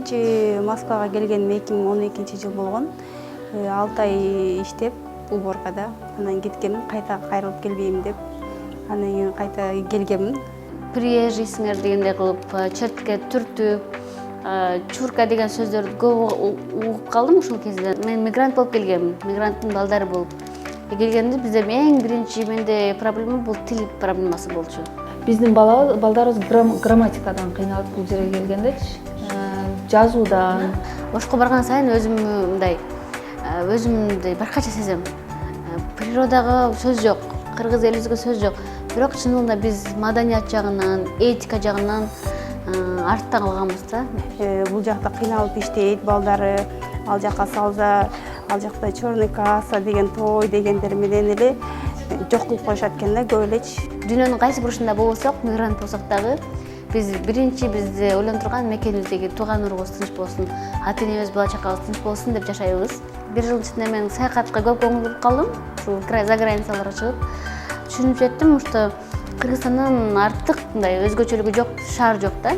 биринчи Москвага келгеним 2012-жыл болгон. 6 ай иштеп уборкада, анан кеткеним, кайта кайрылып келбейм деп, анан кийин кайта келгенмин. Приезжийсиңер дегендей кылып, чертке түртүп, чурка деген сөздөрдү көп угуп калдым ушул кезде. Мен мигрант болуп келгенмин, мигранттын балдары болуп. Келгенде бизде эң биринчи менде проблема бул тил проблемасы болчу. Биздин балдарыбыз грамматикадан кыйналып бул жерге келгендечи, жазуудан. Ошко барган сайын өзүмдү башкача сезем. Природага сөз жок, кыргыз элибизге сөз жок. Бирок чынында биз маданият жагынан, этика жагынан артта калганбыз да. Бул жакта кыйналып иштейт балдары, ал жака салса, ал жакта черный касса деген той дегендер менен эле жок кылып коюшат экен да, көп элечи. Дүйнөнүн кайсы бурушунда болсок, мигрант болсок дагы, биз биринчи бизди ойлонтурган мекенибиздеги тууган урубуз тынч болсун, ата энебиз, бала чакабыз тынч болсун деп жашайбыз. Бир жыл ичинде мен саякатка көп көңүл буруп калдым, ушул за границаларга чыгып. Түшүнүп жеттим, что Кыргызстандан артык мындай өзгөчөлүгү жок шаар жок да.